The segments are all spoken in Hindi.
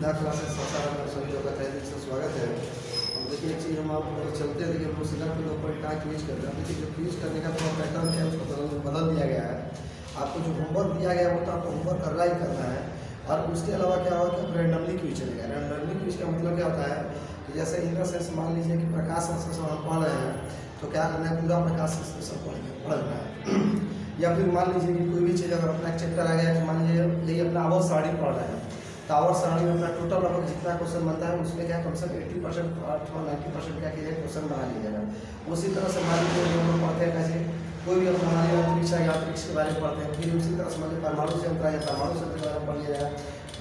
सुधा क्लासेस सासाराम में सभी लोगों का तहे दिल से स्वागत है। और देखिए एक चीज़ हम आप चलते हैं, देखिए प्रोसीजर के ऊपर क्या क्विज कर रहे हैं। देखिए जो क्विज करने का थोड़ा पैटर्न है उसको बदल दिया गया है। आपको जो होमवर्क दिया गया है वो तो आपको होमवर्क करना ही करना है, और उसके अलावा क्या होगा कि रैंडमली क्विज चलेगा। रैंडमली क्विज का मतलब क्या होता है कि जैसे इन द सेंस मान लीजिए कि प्रकाश संश्लेषण हम पढ़ रहे हैं, तो क्या करना है, पूरा प्रकाश संश्लेषण पढ़ना है। या फिर मान लीजिए कि कोई भी चीज़ अगर अपना एक चैप्टर आ गया कि मान लीजिए यही अपना आवर्त सारणी पढ़ रहे हैं, तो आवर्त सारणी में अपना टोटल लगभग जितना क्वेश्चन बनता है उसमें क्या कम से कम 80% अथवा 90% क्या कीजिए क्वेश्चन बना लीजिएगा। उसी तरह से मान लीजिए हम लोग पढ़ते हैं कैसे कोई भी अपना मान लीजिए अंतरिक्ष के बारे में पढ़ते हैं, फिर उसी तरह से मान लीजिए परमाणु से अंतर आएगा, परमाणु से अंतर पढ़ लिया जाएगा,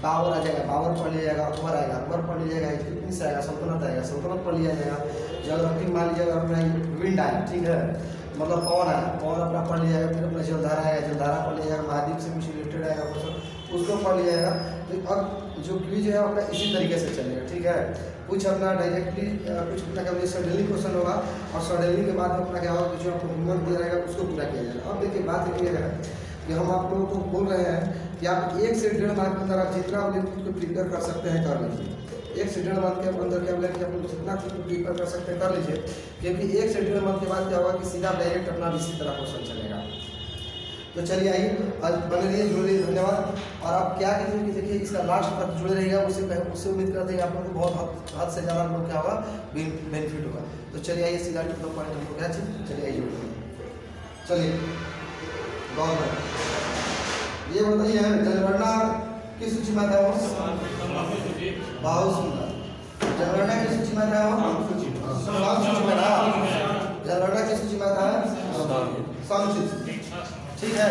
पावर आ जाएगा, पावर पढ़ लिया जाएगा, अकबर आएगा, अकबर पढ़ लिया जाएगा, इल्तुतमिश आएगा, सल्तनत आएगा, सल्तनत पढ़ लिया जाएगा। ज्योग्राफी मान लीजिएगा अपना विंड आया, ठीक है, मतलब पवन आया, पवन अपना पढ़ लिया जाएगा। फिर अपना जलधारा आएगा, जलधारा पढ़ लिया जाएगा, महाद्वीप से कुछ रिलेटेड आएगा क्वेश्चन, उसको पढ़ लिया जाएगा। तो अब जो क्विज है अपना इसी तरीके से चलेगा, ठीक है। कुछ अपना डायरेक्टली कुछ अपना क्या सडनली क्वेश्चन होगा, और सडनली के बाद अपना क्या होगा कि जो आपको होमवर्क दिया रहेगा उसको पूरा किया जाएगा। अब देखिए बात ये है कि हम आप लोगों को बोल रहे हैं कि आप 1 से 1.5 मार्क के अंदर आप जितना खुद प्रिपेयर कर सकते हैं कर लीजिए। 1 से 1.5 मंथ के अंदर क्या बोला कि आप लोग जितना खुद प्रिपेयर कर सकते हैं कर लीजिए, क्योंकि 1 से 1.5 मंथ के बाद क्या होगा कि सीधा डायरेक्ट अपना इसी तरह क्वेश्चन चलेगा। तो चलिए आइए आज बने रहिए, जुड़े रहिए, धन्यवाद। और आप क्या कीजिए कि देखिए इसका लास्ट तक जुड़े रहिएगा, उससे उम्मीद करते हैं आप लोग को बहुत हद से ज़्यादा लोग क्या होगा बेनिफिट होगा। तो चलिए आइए सीधा पॉइंट हम लोग क्या चीज़, चलिए आइए चलिए गवर्नमेंट ये बताइए जनगणना किस सूची में आता है? बहुत सुंदर। जनगणना किस सूची में आता है? सूची में ना, जनगणना किस सूची में आता है? सूची, ठीक है,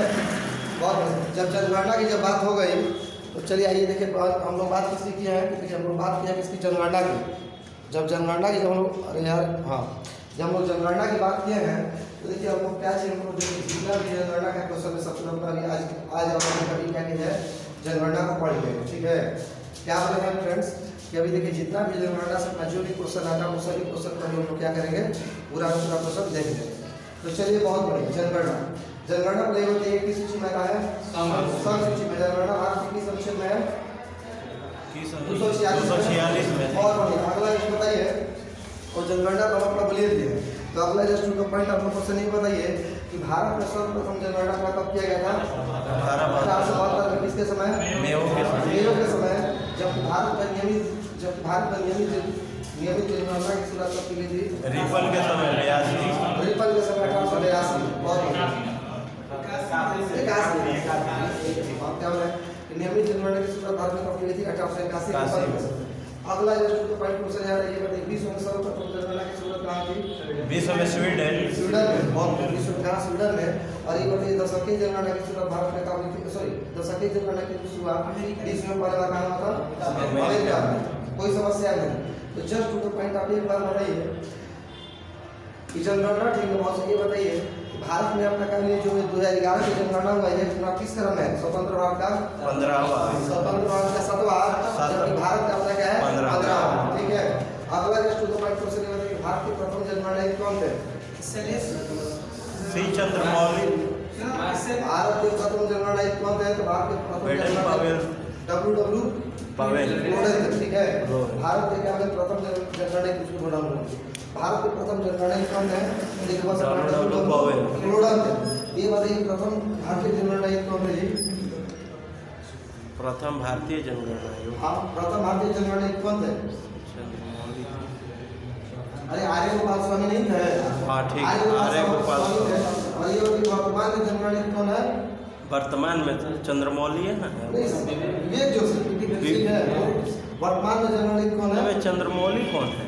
बहुत बढ़िया। जब जनगणना की जब बात हो गई तो चलिए आइए देखिए हम लोग बात किसकी की है, देखिए हम लोग बात किया किसकी, जनगणना की। जब जनगणना की जब हम लोग, अरे यार हाँ, जब हम लोग जनगणना की बात किए हैं तो देखिए हम लोग क्या चाहिए, हम लोग जितना भी जनगणना का क्वेश्चन है सबसे पहले आज हम लोग कभी क्या किया है जनगणना को पढ़ लेंगे, ठीक है। क्या बोले हैं फ्रेंड्स कि अभी देखिए जितना भी जनगणना से अपना जो भी क्वेश्चन आता है वो सभी क्वेश्चन को हम लोग क्या करेंगे, पूरा का पूरा क्वेश्चन देख लेंगे। तो चलिए बहुत बढ़िया। जनगणना प्ले होती है किस सूची में आता है? सम सूची में। जनगणना भारत की संक्षेप में है 246 में। बहुत बढ़िया। अगला एक बताइए, और जनगणना का अपना बोलिए दिए, तो अगला जस्ट टू पॉइंट आप लोग क्वेश्चन ये बताइए कि भारत में सर्वप्रथम जनगणना का कब किया गया था? 1872 में। किसके समय? मेयो के समय। जब भारत में नियमित जनगणना की शुरुआत कब की गई थी? रिपल के समय 1882। बहुत नियमित जनगणना की शुरुआत भारत में कब की गई थी? 1881। अगला जो पॉइंट क्वेश्चन है ये बताइए, विश्व में सर्वप्रथम जनगणना की शुरुआत कहाँ थी? विश्व में स्वीडन में। बहुत विश्व में स्वीडन में। और ये बताइए दशकीय जनगणना की शुरुआत भारत में कब हुई थी? सॉरी, दशकीय जनगणना की शुरुआत विश्व में पहले बार कहाँ हुआ था? अमेरिका में। कोई समस्या नहीं। तो जस्ट टू पॉइंट आप एक बार बताइए कि जनगणना, ठीक है, बहुत ये बताइए भारत में अपना क्या जो 2011 की जनगणना हुआ है पूरा किस क्रम है? स्वतंत्र भारत का 15वां, स्वतंत्र भारत का 7वां, जबकि भारत का अपना क्या है 15वां, ठीक है। अगला जस्ट टू पॉइंट क्वेश्चन ये बताइए भारत की प्रथम जनगणना कौन थे? सी चंद्रमौली। भारत की प्रथम जनगणना कौन थे? तो भारत के प्रथम जनगणना W पावेल, ठीक है। भारत के क्या प्रथम जनगणना कुछ बोला भारत के प्रथम जनगणना कौन है? ये बताइए प्रथम भारतीय जनगणना कौन है जी? प्रथम भारतीय जनगणना, हाँ, प्रथम भारतीय जनगणना कौन थे? अरे आर्यभट्ट स्वामी नहीं थे? हाँ ठीक, आर्यभट्ट स्वामी। और ये वर्तमान में जनगणना कौन है? वर्तमान में चंद्रमौली है ना, विवेक जोशी है। वर्तमान में जनगणना कौन है? चंद्रमौली कौन है?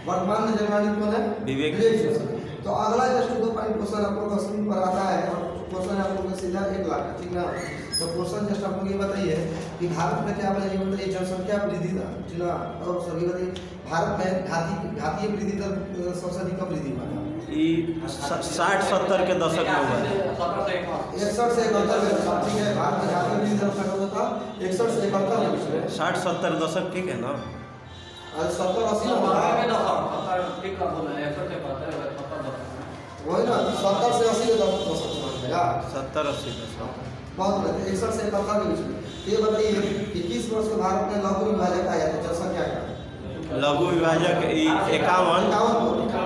वर्तमान में जनगणना कौन है? विवेक जोशी। तो अगला जस्ट 2 पॉइंट क्वेश्चन आप लोग स्क्रीन पर आता है, और क्वेश्चन आप लोग सीधा 1 लाख, ठीक ना। तो क्वेश्चन जस्ट आप लोग ये बताइए कि भारत में क्या बताइए जनसंख्या वृद्धि दर, ठीक ना, और सभी बताइए भारत में घातीय वृद्धि दर सबसे अधिक कब वृद्धि हुआ? 60-70 के दशक में हुआ है। 61 से 71 में, ठीक है। भारत में घातीय वृद्धि दर कब होता? 61 से 71 में। 60-70 दशक, ठीक है ना। 70-80 वही ना, 70 से 80 के दशक में 70-80 दशक। बहुत 61 से 71 के बीच में। ये बताइए कि किस वर्ष में भारत में लघु विभाजक आया था जनसंख्या का? लघु विभाजक 51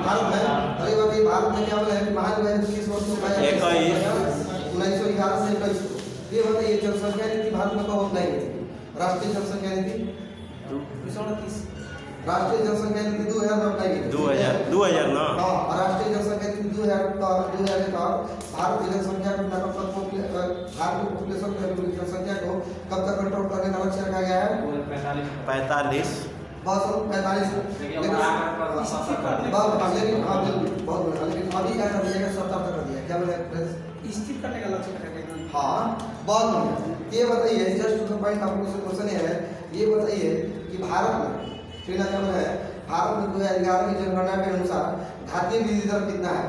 भारत में। अरे बताइए भारत में क्या बोला है महाविभाजन किस वर्ष में आया? 1911 से 21। ये बताइए जनसंख्या नीति भारत में कब अपनाई गई थी? राष्ट्रीय जनसंख्या नीति राष्ट्रीय जनसंख्या नीति 2000 में अपनाई गई थी। 2000 ना? हाँ, राष्ट्रीय जनसंख्या नीति 2000 के तहत भारत की जनसंख्या को भारत की पॉपुलेशन जनसंख्या को कब तक कंट्रोल करने का लक्ष्य रखा गया है? 45 बस 45। लेकिन बहुत बढ़िया, लेकिन अभी क्या कर दिया गया? 70 तक कर दिया। क्या बोले? स्थिर करने का लक्ष्य रखा गया। हाँ, बहुत बढ़िया। ये बताइए जस्ट टू द पॉइंट आप लोगों से क्वेश्चन है, ये बताइए कि भारत में श्रीलंका में है, भारत में 2011 की जनगणना के अनुसार घातीय वृद्धि दर कितना है?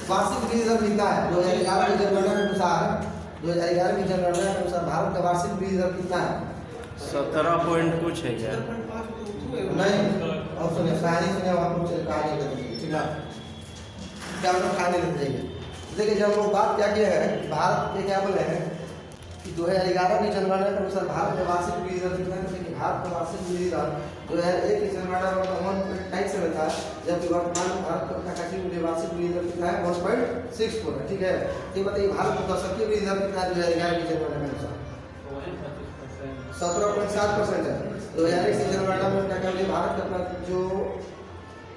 वार्षिक वृद्धि दर कितना है? 2011 की जनगणना के अनुसार भारत का वार्षिक वृद्धि दर कितना है? 17 पॉइंट कुछ है क्या? नहीं, ऑप्शन है कहानी सुने आप लोग चलिए कहानी लेते हैं, ठीक है? क्या हम लोग कहानी लेते जाइए। देखिए जब लोग बात क्या किया है भारत के क्या बोले हैं कि 2011 की जनगणना के अनुसार भारत का वार्षिक वृद्धि दर कितना है? देखिए भारत का वार्षिक वृद्धि दर 2001 की जनगणना में 1.97 था, जबकि वर्तमान में भारत का वार्षिक वृद्धि दर कितना है? 1.64 है, ठीक है? ये बताइए भारत का दशकीय वृद्धि दर कितना है 2011 की जनगणना के अनुसार? 17.7% है। 2001 की जनगणना में क्या कहते हैं भारत का अपना जो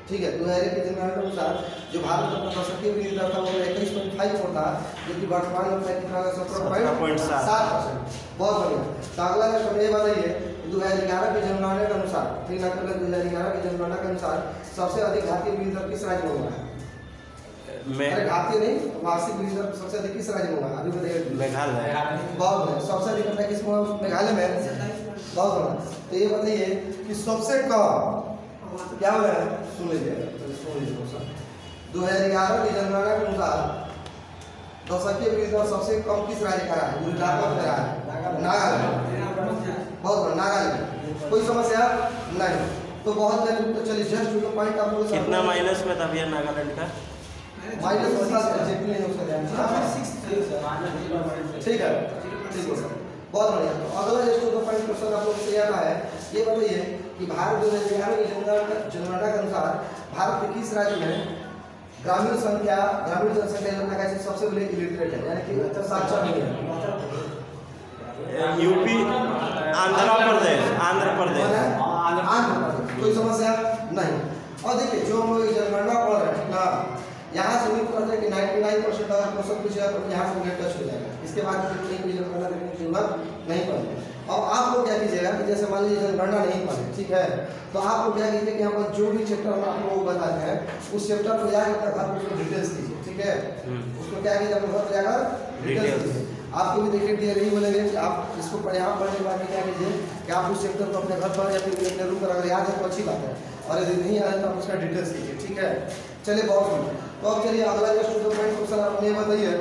ठीक है 2001 की जनगणना के अनुसार जो भारत का दशकीय वृद्धि दर था वो 21.54 था, जबकि वर्तमान में कितना है? 17.7%। बहुत बढ़िया। तो अगला क्वेश्चन ये बताइए 2011 की जनगणना के अनुसार 2011 की जनगणना के अनुसार सबसे अधिक घातीय वृद्धि दर किस राज्य में हुआ है? अरे घातीय नहीं, वार्षिक वृद्धि दर सबसे अधिक किस राज्य में हुआ? अभी बताइए। मेघालय। बहुत बढ़िया। सबसे अधिक घटना किस में? मेघालय में। बहुत बढ़िया। तो ये बताइए कि सबसे कम क्या हो रहा है? सुन लीजिए 2011 की जनगणना के अनुसार दशकीय वृद्धि दर सबसे कम किस राज्य का है? गुजरात में रहा है, नागालैंड। बहुत बढ़िया, नागालैंड। कोई समस्या नहीं। तो बहुत तो चलिए जस्ट टू द पॉइंट आप लोग कितना माइनस में था भैया नागालैंड का? माइनस नहीं हो सकता। ठीक है, ठीक है, बहुत बढ़िया। तो अगला just to the point question आप लोग से यह है, ये बताइए कि भारत 2011 की जनगणना के अनुसार भारत के किस राज्य में ग्रामीण जनसंख्या का सबसे बड़े इलिटरेट है, यानी कि साक्षर नहीं है? यूपी, आंध्र प्रदेश। कोई समस्या नहीं। और देखिए जो हम लोग जनगणना पढ़ रहे हैं ना, यहाँ से उम्मीद करते हैं कि 99% अगर क्वेश्चन पूछेगा तो यहाँ से टच हो जाएगा। इसके बाद कोई जनगणना देखने की जरूरत नहीं पड़ेगी। अब आप लोग क्या कीजिएगा कि जैसे मान लीजिए जनगणना नहीं पढ़े, ठीक है, तो आप लोग क्या कीजिए कि यहाँ पर जो भी चैप्टर हम आप लोगों को बताते हैं उस चैप्टर को जाकर अपने घर पर डिटेल्स दीजिए, ठीक है? उसको क्या कीजिए अपने घर पर जाकर डिटेल्स दीजिए। आपको भी देखिए यही बोलेंगे कि आप इसको यहाँ पढ़ने के बाद क्या कीजिए कि आप उस चैप्टर को अपने घर पर या फिर अपने रूम पर अगर याद है तो अच्छी बात है, और यदि नहीं याद है तो आप उसका डिटेल्स कीजिए, ठीक है? चलिए बहुत बढ़िया। तो अब चलिए अगला जो पॉइंट क्वेश्चन आपने बताइए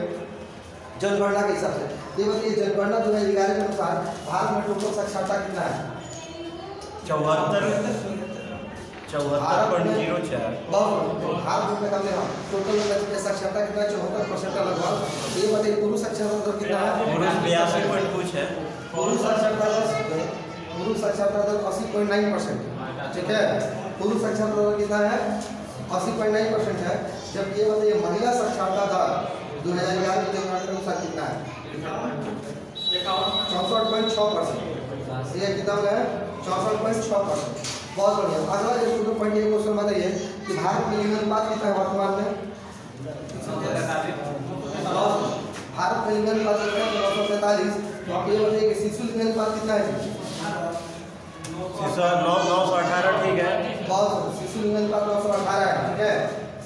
जनगणना के हिसाब से। ये बताइए जनगणना 2011 के अनुसार भारत में टोटल साक्षरता कितना है? 74.04। भारत में कम है टोटल साक्षरता कितना है? 74% लगभग। ये बताइए पुरुष साक्षरता दर कितना है? पुरुष 82 पॉइंट कुछ है। पुरुष साक्षरता दर 80.9%, ठीक है? पुरुष साक्षरता दर कितना है? 80.9% है। जब ये बताइए महिला साक्षरता दर 2011 की जनगणना के अनुसार कितना है? 64.6%। ये कितना है? 64.6%। बहुत बढ़िया। अगला जो पॉइंट ये क्वेश्चन बताइए कि भारत में लिंग अनुपात कितना है वर्तमान में? भारत में लिंग अनुपात कितना है? 943। तो आप ये बताइए कि शिशु लिंग अनुपात कितना है? 918 ठीक है। बहुत शिशु लिंग अनुपात 918 है, ठीक है?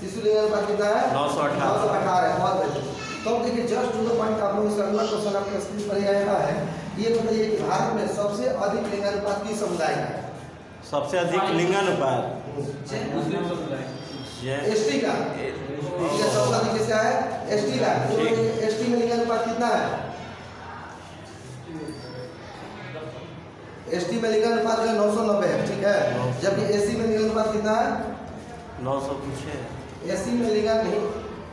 शिशु लिंग अनुपात कितना है? 918 है। बहुत बढ़िया। तो देखिए जस्ट टू द पॉइंट आप लोगों से अगला क्वेश्चन आपके स्क्रीन पर आया है, ये बताइए कि भारत में सबसे अधिक लिंगानुपात किस समुदाय का है? सबसे अधिक लिंगानुपात एसटी का। सबसे अधिक किसका है? एसटी का। एसटी में लिंगानुपात कितना है? एसटी में लिंगानुपात जो 990 है, ठीक है? जबकि एससी में लिंगानुपात कितना है? 900 कुछ है। एससी में लिंगा नहीं,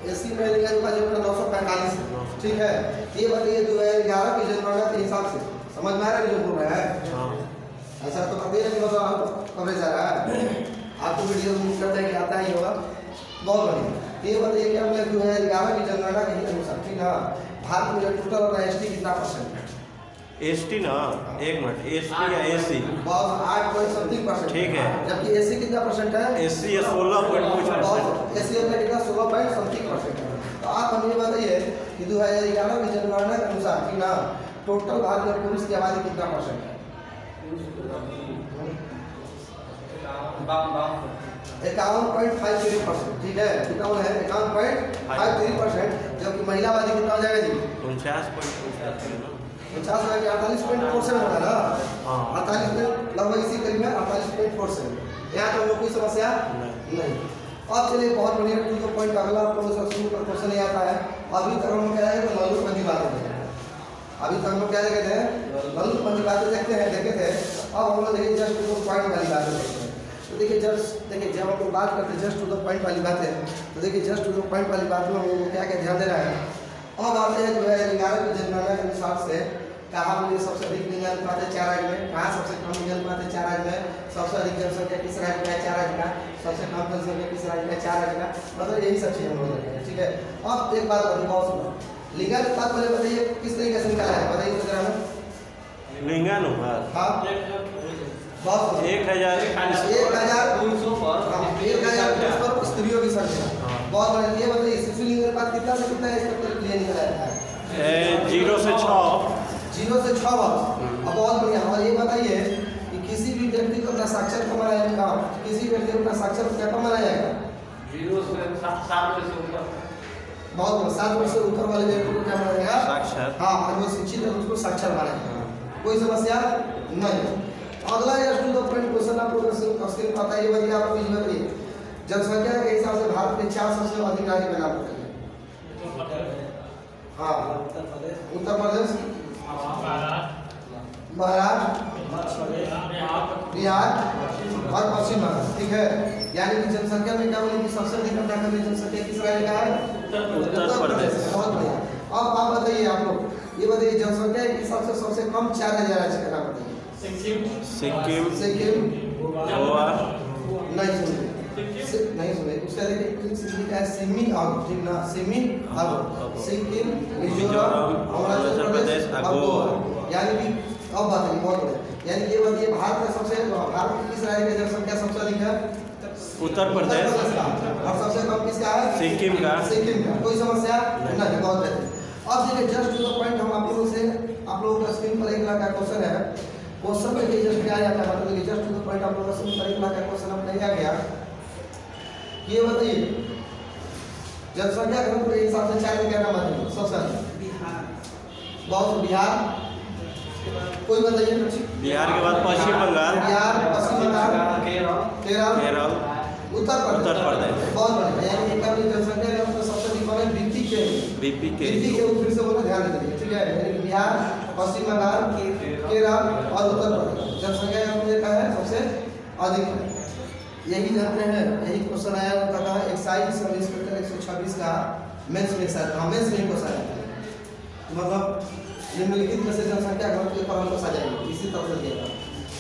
एसी में लिंगा अनुपात जो 945 है, ठीक है। ये बताइए 2011 की जनगणना के हिसाब से समझ में आ रहा है जो बोल रहा है? हाँ। ऐसा तो बताइए कि मतलब आप कवरेज आ रहा है, आपको वीडियो मूव करते हैं कि आता ही होगा, बहुत बढ़िया। ये बताइए कि हमने 2011 की जनगणना के अनुसार, ठीक है, भारत में जो टोटल और एसटी कितना परसेंट है? एसटी ना, एक मिनट, एसटी या एसी? बहुत 8.something%, ठीक है। जबकि एसी कितना परसेंट है? एसी 16.कुछ%। एसी अपना कितना 16.something% है। तो आप हमें बताइए कि 2011 की जनगणना के अनुसार, ठीक ना, टोटल भारत में पुरुष की आबादी कितना परसेंट है? 51.53%, ठीक है। कितना है? 51.53%, जबकि महिला आबादी कितना हो जाएगा जी? 49.4%। 48.47 होगा ना? हाँ। 48 में लगभग इसी करीब में 48.47। यहाँ तो हम लोग कोई समस्या नहीं। अब चलिए बहुत बढ़िया, टू द पॉइंट अगला शुरू पर क्वेश्चन ये आता है। अभी तक हम लोग क्या है तो लल्लूपंथी बातें देखे हैं, अभी तक हम लोग क्या देखे थे? लल्लूपंथी बातें देखे थे। अब हम लोग देखिए जस्ट टू द पॉइंट वाली बातें देखते हैं। तो देखिए जब हम लोग बात करते हैं जस्ट टू द पॉइंट वाली बातें, तो देखिए जस्ट टू द पॉइंट वाली बात में हम लोग को क्या क्या ध्यान देना है। अब आते हैं 2011 की जनगणना के हिसाब से कहाँ पर सबसे अधिक लिंग अनुपात है 4 राज्य में, कहाँ सबसे कम लिंग अनुपात है 4 राज्य में, सबसे अधिक जनसंख्या किस राज्य में है 4 राज्य का, सबसे कम जनसंख्या किस राज्य में 4 राज्य का, मतलब यही सब चीज़ हम लोग देखेंगे, ठीक है। अब एक बात बताइए, बहुत सुनो, लिंगानुपात पहले बताइए किस तरीके से निकाला है, बताइए तो जरा। लिंगानुपात? हाँ, बहुत 1000 पर स्त्रियों की संख्या, बहुत बढ़िया। ये बताइए शिशु लिंग अनुपात कितना से कितना है इसका लिए निकला है? 0 से 6। 0 से 6 वर्ष। अब बहुत बढ़िया। और ये बताइए कि किसी भी व्यक्ति को अपना साक्षर कब मनाया जाएगा? किसी व्यक्ति को अपना साक्षर क्या कब मनाया जाएगा? 0 से 7 वर्ष से ऊपर। बहुत बढ़िया। 7 वर्ष से ऊपर वाले व्यक्ति को क्या माना जाएगा? साक्षर। हाँ, अगर वो शिक्षित है तो उसको साक्षर माना जाएगा, कोई समस्या नहीं। अगला just to the point question आप लोग स्क्रीन पर आता है। ये बताइए, आप मुझे बताइए जनसंख्या के हिसाब से भारत में 4 सबसे अधिक राज्य का नाम बताइए। हाँ, उत्तर प्रदेश, महाराष्ट्र, बिहार और पश्चिम बंगाल, ठीक है। यानी कि जनसंख्या में क्या बोले कि सबसे अधिक जनसंख्या किस राज्य का है? उत्तर प्रदेश। बहुत बढ़िया। अब आप बताइए, आप लोग ये बताइए जनसंख्या के हिसाब से सबसे कम 4 राज्य का नाम बताइए। सिक्किम, गोवा, नहीं सुने उसका देखिए क्या है? सिमी आगो, ठीक ना, सिमी आगो, सिक्किम, मिजोरम, अरुणाचल प्रदेश और गोवा। यानी कि अब बताइए, बहुत बढ़िया। यानी ये बताइए भारत में किस राज्य की जनसंख्या सबसे अधिक है? उत्तर प्रदेश। और सबसे कम किसका है? सिक्किम का। कोई समस्या नहीं, बहुत बेहतर। अब देखिए जस्ट टू द पॉइंट, हम आप लोगों का स्क्रीन पर 1 लाख का क्वेश्चन है। क्वेश्चन में जस्ट क्या जाता है, मतलब जस्ट टू द पॉइंट आप लोगों का स्क्रीन पर 1 लाख का क्वेश्चन अब नहीं आ गया। ये बताइए जनसंख्या घनत्व के हिसाब से 4 क्या नाम बताइए सबसे अधिक? बिहार, बहुत बिहार, कोई बताइए कुछ? बिहार के बाद पश्चिम बंगाल, केरल, उत्तर प्रदेश। बहुत बढ़िया। यानी कि कभी जनसंख्या घनत्व सबसे अधिक माने बीपी के फिर से बोलो, ध्यान दीजिए, ठीक है। यानी कि बिहार, पश्चिम बंगाल, केरल और उत्तर प्रदेश जनसंख्या घनत्व का है सबसे अधिक है। यही जानते हैं, यही क्वेश्चन आया होता था एक्साइज सब इंस्पेक्टर 126 का मेंस में क्वेश्चन आया था। मतलब निम्नलिखित में से जनसंख्या घनत्व के फॉर्मूला को सजाएंगे, इसी तरह से दिया था।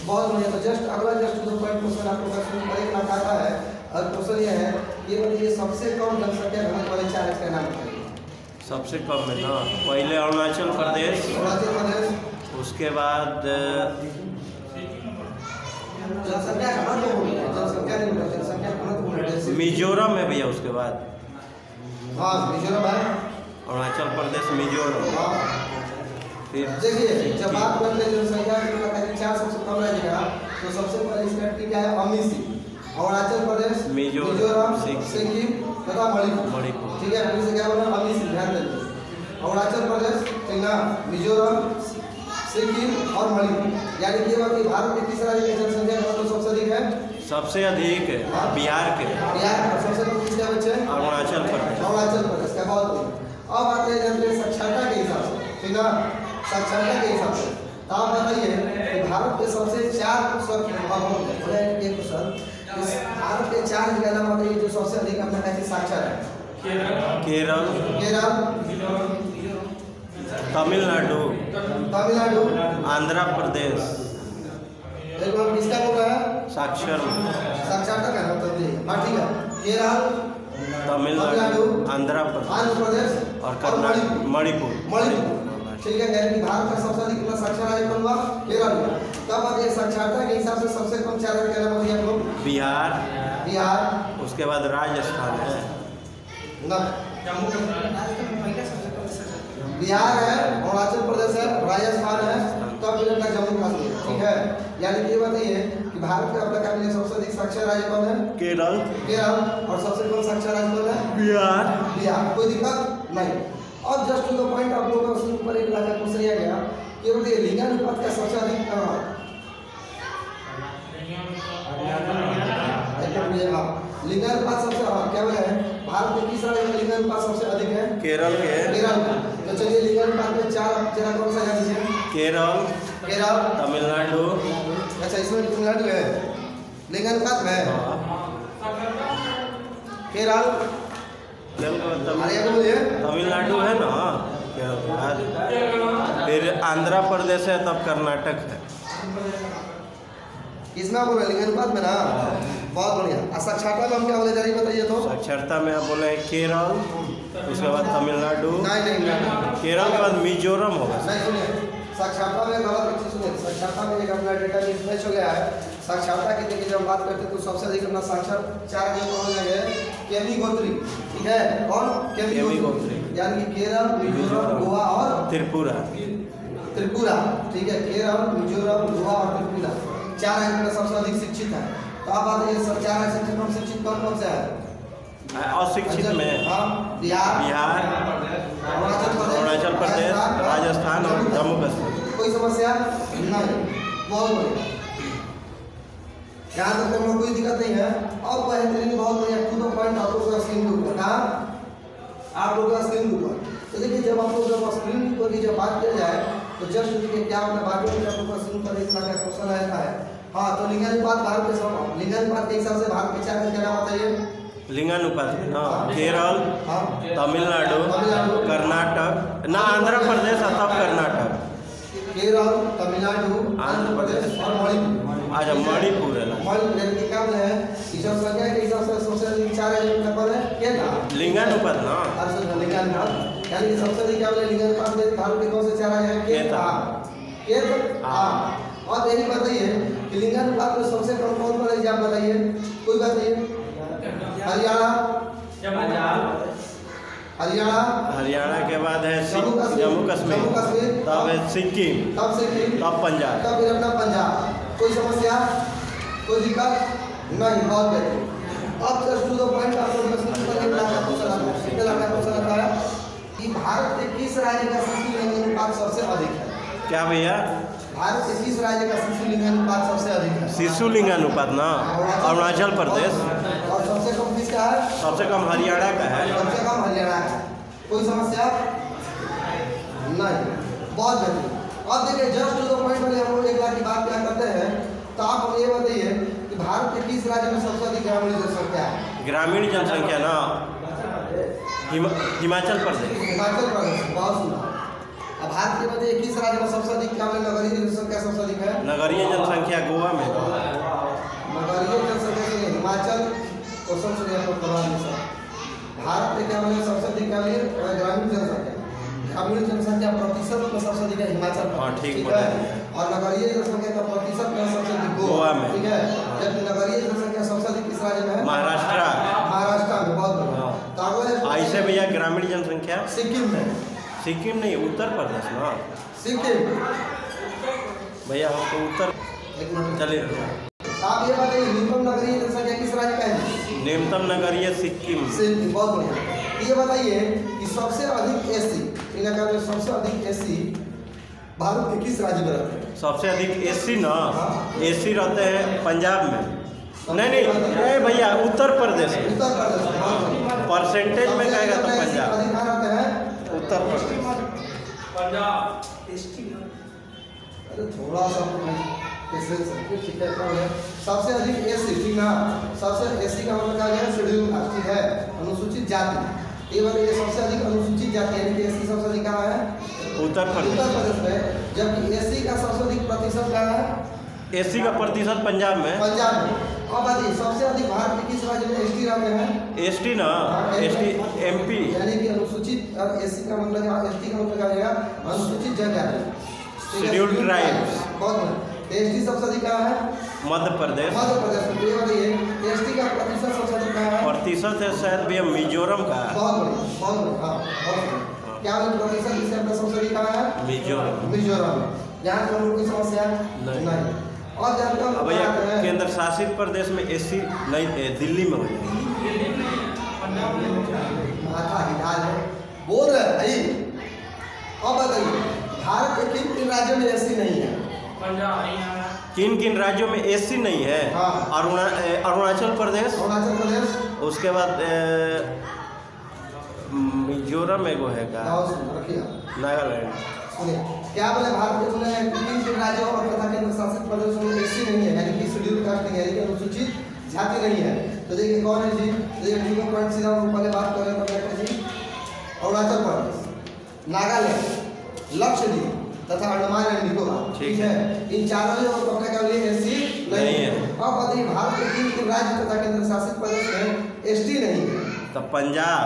बहुत बढ़िया। तो just to the point question आप लोग का स्क्रीन पर 1 लाख आता है। और क्वेश्चन ये है, ये बताइए सबसे कम जनसंख्या घनत्व वाले 4 राज्य का नाम बताइए। सबसे कम में ना पहले अरुणाचल प्रदेश, उसके बाद जनसंख्या घनत्व बोल रहे हैं, जनसंख्या नहीं बोल रहे, जनसंख्या घनत्व बोल रहे हैं। मिजोरम में भैया, उसके बाद हाँ मिजोरम है, अरुणाचल प्रदेश, मिजोरम। हाँ फिर देखिए जब बात करते हैं जनसंख्या की तो कहते हैं 4 सबसे कम राज्य का, तो सबसे पहले स्टेट क्या है? अमिसी, अरुणाचल प्रदेश, मिजोरम, सिक्किम तथा मणिपुर, ठीक है। फिर से क्या बोला? अमिसी, ध्यान दीजिए। अरुणाचल प्रदेश, ठीक ना, मिजोरम, सिक्किम और मणिपुर। यानी कि ये भारत के किस राज्य की जनसंख्या घनत्व सबसे अधिक है? सबसे अधिक बिहार के। बिहार सबसे कम किसका बच्चे? अरुणाचल प्रदेश का। बहुत। अब आते हैं जनसंख्या साक्षरता के हिसाब से, ठीक ना, साक्षरता के हिसाब से। तो आप बताइए कि भारत के सबसे 4 क्वेश्चन भारत के 4 जिला बताइए जो सबसे अधिक अपना कैसे साक्षर है, केरल, तमिलनाडु, आंध्र प्रदेश। एक बार किसका बोल रहा है? साक्षर साक्षरता का मतलब ये। हाँ ठीक है। केरल, तमिलनाडु, आंध्र प्रदेश और कर्नाटक, मणिपुर। ठीक है। यानी कि भारत का सबसे अधिक साक्षर राज्य कौन हुआ? केरल। तब अब ये साक्षरता के हिसाब से सबसे कम 4 राज्य क्या बताइए आप लोग? बिहार, उसके उसके बाद राजस्थान है, बिहार है, अरुणाचल प्रदेश है, राजस्थान है, तब मिलता जम्मू कश्मीर। ठीक है। यानी कि ये बताइए कि भारत का अपना क्या सबसे अधिक साक्षर राज्य कौन है? केरल, और सबसे कम साक्षर राज्य कौन है? बिहार। कोई दिक्कत नहीं। अब जस्ट टू द पॉइंट आप लोगों का ऊपर एक लाख क्वेश्चन आ गया कि बताइए लिंगानुपात का सबसे अधिक लिंगानुपात सबसे क्या बोला है? भारत में किस राज्य में लिंगानुपात सबसे अधिक है? केरल के। तो चलिए लिंगानुपात में 4 जरा कौन सा जान लीजिए? केरल, तमिलनाडु। अच्छा इसमें तमिलनाडु है लिंगानुपात में। केरल, तमिलनाडु है ना, फिर आंध्र प्रदेश है, तब कर्नाटक है। किसमें बोले? लिंगानुपात में ना। बहुत बढ़िया। साक्षरता में हम क्या बोले जरा बताइए तो? साक्षरता में आप बोले केरल, उसके बाद तमिलनाडु। नहीं। केरल के बाद मिजोरम होगा। नहीं सुनिए, साक्षरता में गलत एक चीज सुनिए। साक्षरता में एक अपना डेटा मिसमैच हो गया है। साक्षरता की देखिए जब हम बात करते हैं तो सबसे अधिक अपना साक्षर 4 राज्यों में हो जाएंगे। केमी गोत्री, ठीक है। कौन? केमी गोत्री। यानी कि केरल, मिजोरम, गोवा और त्रिपुरा। ठीक है। केरल, मिजोरम, गोवा और त्रिपुरा 4 राज्य में सबसे अधिक शिक्षित है। तो आप बात ये सब 4 राज्य में शिक्षित कौन कौन से है? अशिक्षित में बिहार, अरुणाचल प्रदेश, राजस्थान और जम्मू कश्मीर। कोई समस्या नहीं। बहुत बढ़िया। यहाँ तक तो कोई दिक्कत नहीं है। अब बेहतरीन बहुत बढ़िया टू द पॉइंट आप लोगों का स्क्रीन के ऊपर कहाँ? आप लोगों का स्क्रीन के ऊपर। तो देखिए जब आप लोग जब स्क्रीन के ऊपर की जब बात किया जाए तो जस्ट देखिए क्या होता है। बात में आप लोग का स्क्रीन पर एक लाख क्वेश्चन रहता है। हाँ तो लिंगानुपात भारत के लिंगानुपात के हिसाब से भारत के 4 राज्य क्या बताइए? लिंगानुपात में ना केरल, तमिलनाडु, कर्नाटक ना, आंध्र प्रदेश और तब कर्नाटक। केरल, तमिलनाडु, आंध्र प्रदेश और मणिपुर। अच्छा मणिपुर है। मणिपुर क्या बोले हैं? जनसंख्या के हिसाब से सबसे अधिक 4 राज्य में कौन है? केरल। लिंगानुपात ना। लिंगानुपात यानी कि सबसे अधिक क्या बोले? लिंगानुपात में भारत के कौन से 4 राज्य हैं? केरल। और यही बताइए कि लिंगानुपात में सबसे कम कौन सा राज्य आप बताइए? कोई बताइए? हरियाणा के बाद है जम्मू कश्मीर, तब है सिक्किम, तब पंजाब, तब फिर अपना पंजाब। कोई समस्या? कोई दिक्कत नहीं। बहुत बेहतरीन। अब जस्ट टू द पॉइंट आप लोग क्वेश्चन आता है कि भारत के किस राज्य का शिशु लिंगानुपात सबसे अधिक है? क्या भैया? भारत के किस राज्य का शिशु लिंगानुपात सबसे अधिक है? शिशु लिंगानुपात ना अरुणाचल प्रदेश। और सबसे कम किसका है? सबसे कम हरियाणा का है। सबसे कम हरियाणा का। कोई समस्या नहीं। बहुत बेहतरीन। अब देखिए जस्ट टू द पॉइंट में हम लोग एक लाख की बात क्या करते हैं तो आप हमें ये बताइए कि भारत के किस राज्य में सबसे अधिक ग्रामीण जनसंख्या है? ग्रामीण जनसंख्या ना हिमाचल प्रदेश। हिमाचल प्रदेश। बहुत सुंदर। अब भारत के बताइए किस राज्य में सबसे अधिक क्या नगरीय जनसंख्या सबसे अधिक है? नगरीय जनसंख्या गोवा में। नगरीय जनसंख्या से हिमाचल क्वेश्चन सुनिए आपको सवाल में सर। भारत में क्या बोले सबसे अधिक क्या बोले? ग्रामीण जनसंख्या। ग्रामीण जनसंख्या प्रतिशत में सबसे अधिक है हिमाचल। हाँ ठीक है। और नगरीय जनसंख्या का प्रतिशत में सबसे अधिक गोवा में। ठीक है। जबकि नगरीय जनसंख्या सबसे अधिक किस राज्य में है? महाराष्ट्र में। बहुत बढ़िया। ऐसे भैया ग्रामीण जनसंख्या सिक्किम में। सिक्किम नहीं, उत्तर प्रदेश ना। सिक्किम भैया हमको उत्तर। चलिए आप ये बताइए न्यूनतम नगरीय जनसंख्या किस राज्य का है? न्यूनतम नगरीय सिक्किम। बहुत बढ़िया। ये बताइए कि सबसे अधिक एससी सबसे अधिक एससी भारत के किस राज्य में रहते हैं? सबसे अधिक एससी ना एससी रहते हैं पंजाब में। नहीं भैया उत्तर प्रदेश में। परसेंटेज में कहेगा तो पंजाब। उत्तर प्रदेश पंजाब। अरे थोड़ा सा सबसे अधिक एससी। ठीक ना? सबसे एससी का मतलब क्या है? Schedule caste. ठीक है। अनुसूचित जाति। ये बताइए सबसे अधिक अनुसूचित जाति यानी कि एससी सबसे अधिक कहाँ है? उत्तर प्रदेश में। जबकि एससी का सबसे अधिक प्रतिशत कहाँ है? एससी का प्रतिशत पंजाब में। पंजाब में। अब बताइए सबसे अधिक भारत के किस राज्य में एसटी रहते हैं? एसटी ना एसटी एमपी यानी कि अनुसूचित एससी का मतलब एसटी का मतलब क्या होगा? अनुसूचित जनजाति, शेड्यूल्ड ट्राइब्स। बहुत एसटी सबसे अधिक कहाँ है? मध्य प्रदेश। मध्य प्रदेश में। ये बताइए एसटी का प्रतिशत सबसे अधिक कहाँ है? प्रतिशत है शायद भैया मिजोरम का। बहुत बढ़िया, बहुत बढ़िया, हाँ बहुत बढ़िया। क्या वो प्रतिशत इससे अपना सबसे अधिक कहाँ है? मिजोरम। मिजोरम। यहाँ पर लोगों की समस्या नहीं। और जानते हो भैया केंद्र शासित प्रदेश में एससी नहीं दिल्ली में हो जाएगी। माथा हिला है बोल रहे भाई। अब बताइए भारत के किन किन राज्यों में एससी नहीं है? किन किन राज्यों में एससी नहीं है? हाँ। अरुणाचल प्रदेश, उसके बाद मिजोरम एगो है का, नागालैंड। सुनिए क्या बोले भारत के बोले किन किन राज्यों और तथा केंद्र शासित प्रदेशों में एससी नहीं है यानी कि शेड्यूल कास्ट नहीं है यानी कि अनुसूचित जाति नहीं है। तो देखिए कौन है जी? देखिए ठीक है पॉइंट सीधा हम पहले बात करें तो कहते हैं जी अरुणाचल प्रदेश, नागालैंड, लक्षद्वीप तथा अंडमान एंड निकोबार। ठीक है, इन चारों जो पकड़े का लिए एससी नहीं है। अब बताइए भारत के किन किन राज्य तथा केंद्र शासित प्रदेश में एसटी नहीं है? तो पंजाब,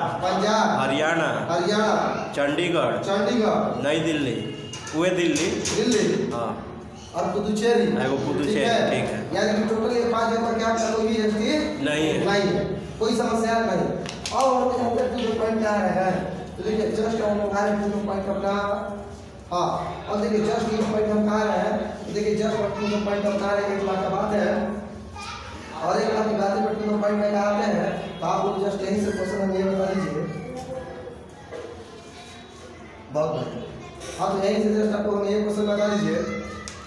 हरियाणा, चंडीगढ़, नई दिल्ली, दिल्ली हाँ, और पुदुचेरी। पुदुचेरी ठीक है। यानी कि टोटल ये 5 जगह क्या कोई भी एसटी नहीं है, कोई समस्या नहीं। और हम जानते हैं जो पॉइंट क्या है तो देखिए जस्ट हम लोग आए जो पॉइंट अपना हाँ। और देखिए जस्ट ये पॉइंट हम कहाँ रहे हैं तो देखिए जस्ट पॉइंट हम कहाँ रहे 1 लाख का बात है और 1 लाख की बातें पर तो पॉइंट में आते हैं तो आप लोग जस्ट यहीं से क्वेश्चन हम ये बता दीजिए। बहुत बढ़िया। हाँ तो यहीं से जस्ट आपको हम ये क्वेश्चन बता दीजिए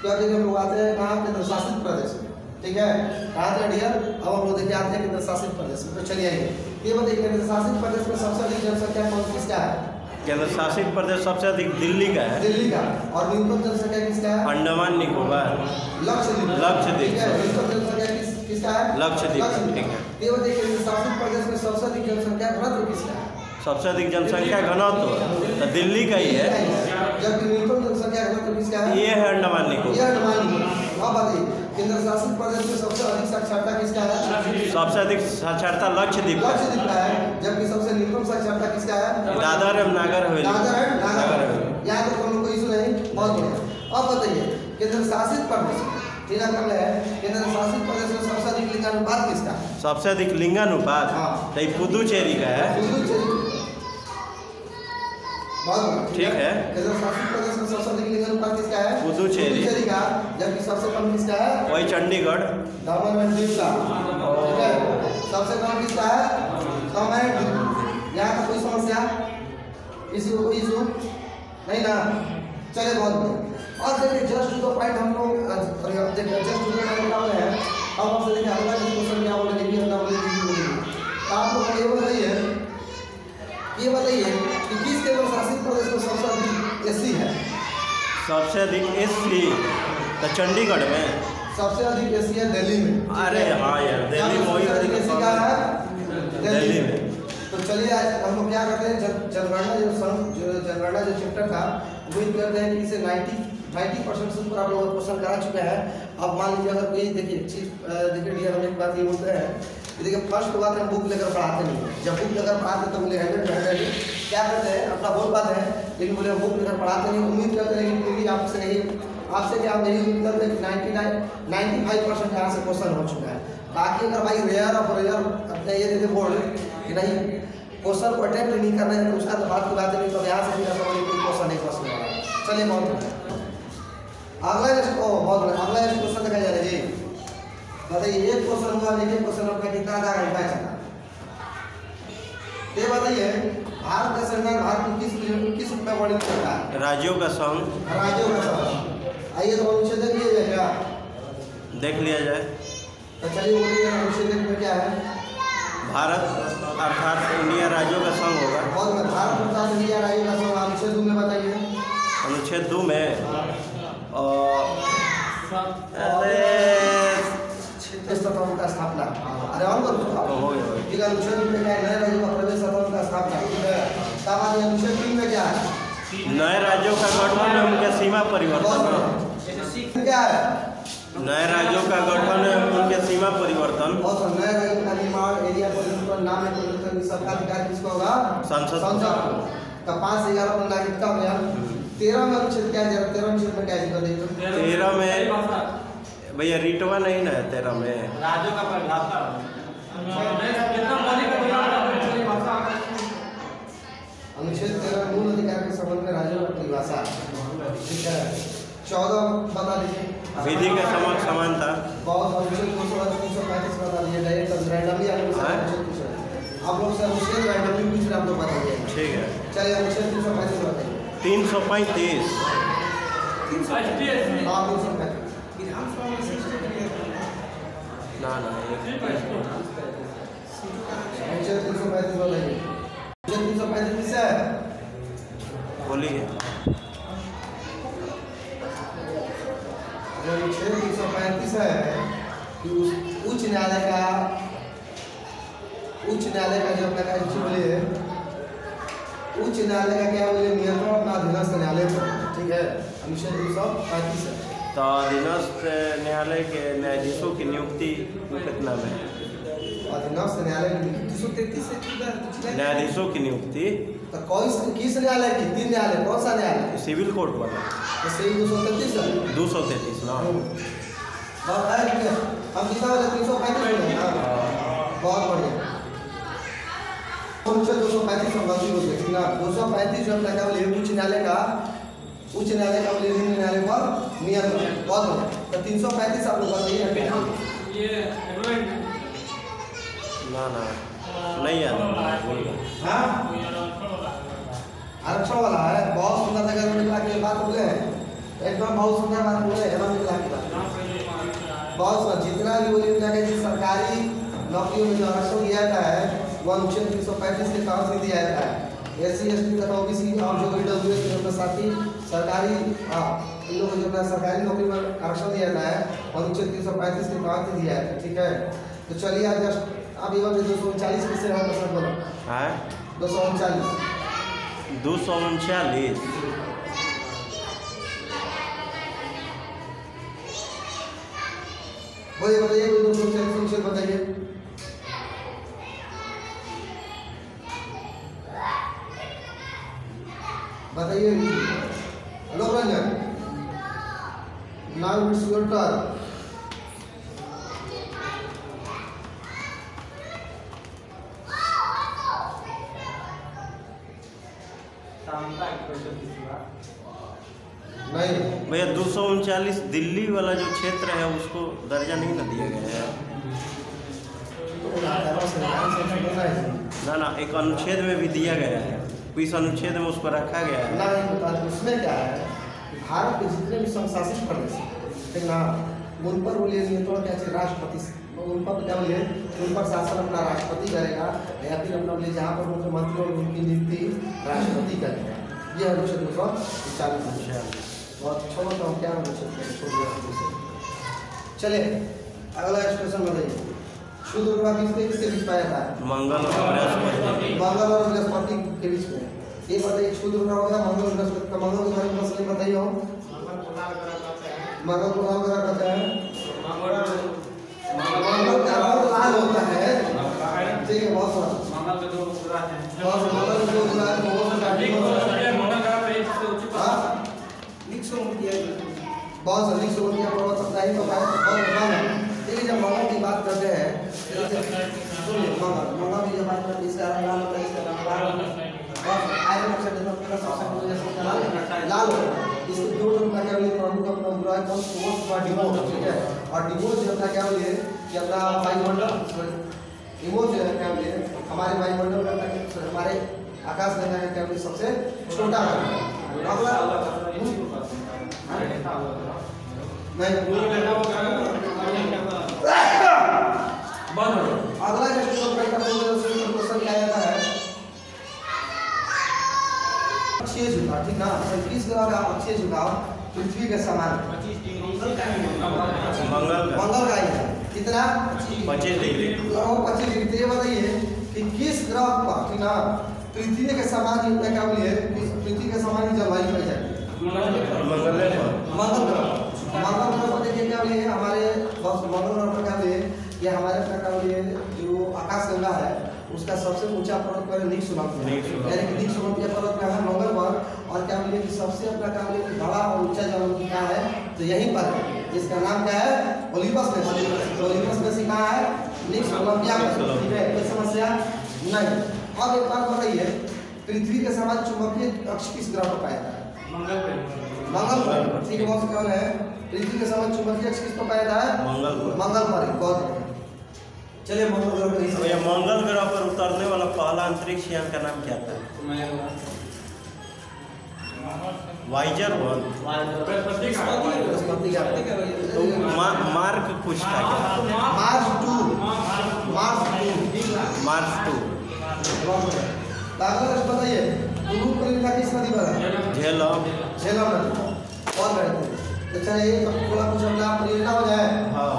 कि अब देखिए हम लोग आते हैं कहाँ केंद्र शासित प्रदेश में। ठीक है कहाँ थे डियर? अब हम लोग देखिए आते हैं केंद्र शासित प्रदेश में। तो चलिए आइए ये बताइए केंद्र शासित प्रदेश में सबसे अधिक जनसंख्या कौन किसका है? केंद्र शासित प्रदेश सबसे अधिक दिल्ली का है। दिल्ली का। और न्यूनतम जनसंख्या किसका है? अंडमान निकोबार, लक्षद्वीप। लक्षद्वीप न्यूनतम जनसंख्या किसका है? लक्षद्वीप। ठीक है। ये बताइए केंद्र शासित प्रदेश में सबसे अधिक जनसंख्या घनत्व किसका है? सबसे अधिक जनसंख्या घनत्व तो दिल्ली का ही है। जबकि न्यूनतम जनसंख्या घनत्व किसका है? ये है अंडमान निकोबार। ये अंडमान निकोबार। अब बताइए केंद्र शासित प्रदेश में सबसे अधिक साक्षरता किसका है? सबसे अधिक साक्षरता लक्षद्वीप का है। जबकि सबसे न्यूनतम साक्षरता किसका है? दादर एवं नागर हवेली। यहाँ तक हम लोग को इशू नहीं। बहुत बढ़िया। अब बताइए केंद्र शासित प्रदेश केंद्र शासित प्रदेश में सबसे अधिक लिंगानुपात किसका है? सबसे अधिक लिंगानुपात तो पुदुचेरी का है। ठीक है। केंद्र शासित प्रदेश में सबसे अधिक लिंगानुपात किसका है? पुदुचेरी का। जबकि सबसे कम किसका है? वही चंडीगढ़, दमन एंड दीव का। ठीक है सबसे कम किसका है? दमन एंड दीव। यहाँ का कोई समस्या इशू नहीं ना? चलिए बहुत बढ़िया। और देखिए जस्ट टू द पॉइंट हम लोग देखिए जस्ट टू द पॉइंट क्या बोले हैं अब आपसे देखिए अगला क्वेश्चन क्या बोले लिखिए अपना बोले तो आप लोग ये बताइए कि किस केंद्र शासित प्रदेश में सबसे अधिक एससी है? सबसे अधिक एससी तो चंडीगढ़ में। सबसे अधिक एससी है दिल्ली में। अरे हाँ यार दिल्ली में वही अधिक एससी का है दिल्ली में। तो चलिए आज हम लोग क्या करते हैं जनगणना जो चैप्टर था उम्मीद करते हैं कि इसे 90% से ऊपर आप लोगों को क्वेश्चन करा चुके हैं। अब मान लीजिए अगर कोई देखिए डियर हम एक बात ये बोलते हैं कि देखिए फर्स्ट बात हम बुक लेकर पढ़ाते नहीं। जब बुक लेकर पढ़ाते तो बोले 100 क्या करते हैं अपना बोल पाते हैं लेकिन बोले बुक लेकर पढ़ाते नहीं। उम्मीद करते हैं कि भी आपसे क्या हम यही उम्मीद करते हैं कि 95% यहाँ से क्वेश्चन हो चुका है। बाकी अगर भाई रेयर ऑफ रेयर अपने ये देते बोर्ड कि नहीं क्वेश्चन को अटेम्प्ट नहीं करना है तो उसका तो बात की बात नहीं। तो यहाँ से भी ऐसा कोई क्वेश्चन नहीं फंसने वाला। चलिए बहुत अगला अगला क्वेश्चन देखा जा रहा है जी। बताइए एक क्वेश्चन हुआ देखिए क्वेश्चन आपका कितना आधा घंटा चला। ये बताइए भारत का संविधान भारत में किस रूप में वर्णित करता है? राज्यों का संघ। राज्यों का संघ। आइए तो अनुच्छेद देख लिया जाए क्या? देख लिया जाए तो चलिए बोलिए अनुच्छेद में क्या है? भारत अर्थात इंडिया राज्यों का संघ होगा। और भारत अर्थात इंडिया राज्यों का संघ अनुच्छेद 2 में बताइए। अनुच्छेद 2 में अरे 6 क्षेत्रीय सतहों का स्थापना। अरे और हो गया। ठीक है, अनुच्छेद में क्या है, नए राज्यों का प्रवेश सतहों का स्थापना। ठीक है, तब आगे अनुच्छेद 3 में क्या है, नए राज्यों का गठन है, उनके सीमा परिवर्तन। क्या है, नए राज्यों का गठन है, उनके सीमा परिवर्तन। और नए राज्यों का निर्माण, एरिया परिवर्तन, नाम परिवर्तन, इस सबका अधिकार किसको होगा, संसद। का 5-11 में नागरिकता हो गया। 13 में अनुच्छेद क्या है, 13 अनुच्छेद में क्या है, 13 में भैया रिटवा नहीं ना है 13 में, राज्यों का परिभाषा अनुच्छेद 13 मूल अधिकार के संबंध में राज्यों की परिभाषा। ठीक है, 14 बता दीजिए, विधि के समक्ष समानता। बहुत अनुच्छेद 335 बता दीजिए, डायरेक्ट रैंडमली आप लोग से अनुच्छेद रैंडमली पूछ रहे, आप लोग बताइए। ठीक है, चलिए अनुच्छेद 335 बताइए। 335 आप 335 ना अनुच्छेद 335 बताइए। अनुच्छेद 335 किससे है, बोलिए। अनुच्छेद 335 है कि उच्च न्यायालय का जो अपना क्या बोले, उच्च न्यायालय का क्या बोले, नियंत्रण अपना अधीनस्थ न्यायालय पर। ठीक है, अनुच्छेद 335 है। तो अधीनस्थ न्यायालय के न्यायाधीशों की नियुक्ति कितना में, अधीनस्थ न्यायालय की 233 से न्यायाधीशों की नियुक्ति तो किस न्यायालय की, 3 न्यायालय, कौन सा न्यायालय, सिविल कोर्ट वाला जैसे 233 है, 233 ना। बहुत है, हम कितना बोले 335 बोले ना, बहुत बढ़िया। अनुच्छेद 235 हम गलती बोल गए ना, 235 जो अपना क्या बोले, उच्च न्यायालय का बोले निम्न न्यायालय पर नियंत्रण। बहुत बढ़िया, तो 335 आप लोग बताइए ना नहीं याद हाँ, आरक्षण वाला है। बहुत सुंदर जगह निकला के बात बोले हैं, एकदम बहुत सुंदर बात बोले हैं, निकला के बात बहुत सुंदर। जितना भी बोलिए उतना कि सरकारी नौकरियों में जो आरक्षण दिया जाता है वह अनुच्छेद 335 के तहत से दिया जाता है। SC ST तथा OBC और जो EWS के अपने साथी सरकारी इन लोगों को जो अपना सरकारी नौकरी में आरक्षण दिया जाता है अनुच्छेद 335 के तहत से दिया जाता है। ठीक है, तो चलिए आज अब ये 239 किससे है, पसंद बोलो है 239 239 बताइए 239 बताइए। बताइए लोक Ranjan, now it's your turn. नहीं भैया 239 दिल्ली वाला जो क्षेत्र है उसको दर्जा नहीं ना दिया गया है ना, एक अनुच्छेद में भी दिया गया है, इस अनुच्छेद में उसको रखा गया है। नहीं बता, उसमें क्या है, भारत के जितने भी संशासित प्रदेश ठीक ना, उन पर बोलिए नियंत्रण क्या चाहिए, राष्ट्रपति, उन पर क्या बोलिए, उन पर शासन अपना राष्ट्रपति करेगा या फिर अपना बोलिए जहाँ पर मुख्यमंत्री और उनकी नियुक्ति राष्ट्रपति करेगा। ये अनुच्छेद 240 बहुत छोड़ो तो हम क्या अनुच्छेद। चलिए अगला क्वेश्चन बताइए, शुद्ध ग्रह किसके बीच पाया जाता है, मंगल और बृहस्पति। मंगल और बृहस्पति के बीच में। ये बताइए शुद्ध ग्रह हो गया मंगल और बृहस्पति का। मंगल के बारे में मसले बताइए हो, मंगल को लाल ग्रह कहते हैं, मंगल का रंग लाल होता है। ठीक है, बहुत सारा मंगल के 2 ग्रह हैं, मंगल जो ग्रह है बहुत बहुत अधिक सोनिया पर्वत सप्ताही तो ठीक है। जब मंगल की बात करते हैं, मंगल की जब बात करते हैं, इसका रंग लाल होता है, इसका रंग लाल होता है। इसके 2 रंग का क्या बोलिए, प्रमुख अपना ग्रह है सोर्स और डिमोस। ठीक है, और डिमोस जो अपना क्या बोलिए कि अपना वायुमंडल, डिमोस जो है क्या बोलिए हमारे वायुमंडल का, हमारे आकाश गंगा का क्या बोलिए सबसे छोटा है। अगला नहीं अगला क्वेश्चन क्या आता है, अक्षीय झुकाव। ठीक ना, किस ग्रह का अक्षीय झुकाव पृथ्वी के समान, मंगल का ही है। कितना 25 डिग्री। तो 25 डिग्री। तो ये बताइए कि किस ग्रह पर, ठीक ना, पृथ्वी के समान ही क्या बोलिए, पृथ्वी के समान ही जलवायु पाई जाती है? मंगल पर। मंगल ग्रह। मंगल ग्रह पर देखिए क्या बोलिए, हमारे मंगल ग्रह पर क्या बोलिए, ये हमारे क्या बोलिए जो आकाशगंगा है उसका सबसे ऊंचा पर्वत पर नीक सुलभ है, यानी कि नीक सुलभ यह पर्वत का है मंगल पर। और क्या बोलिए कि सबसे अपना क्या बोलिए कि बड़ा और ऊंचा जल क्या है, तो यहीं पर है, जिसका नाम क्या है, ओलिम्पस में। तो ओलिम्पस में से कहाँ है, नीक सुलभ। ठीक है, कोई समस्या नहीं। अब एक बात बताइए, पृथ्वी के समान चुंबकीय अक्ष किस ग्रह पर पाया जाता है? मंगल पर। ठीक है, बहुत कौन है, पृथ्वी के समान चुंबकीय अक्ष किस पर पाया जाता है? मंगल पर। बहुत चलिए मंगल ग्रह पर। तो ये मंगल ग्रह पर उतरने वाला पहला अंतरिक्ष यान का नाम क्या था? वाइजर 1। तो मार्क कुछ था क्या? मार्स 2। बताइए कुल्लू परियोजना किस नदी पर है? झेलम। झेलम नदी। और बैठते तो चलिए थोड़ा कुछ अपना परियोजना हो जाए। हाँ,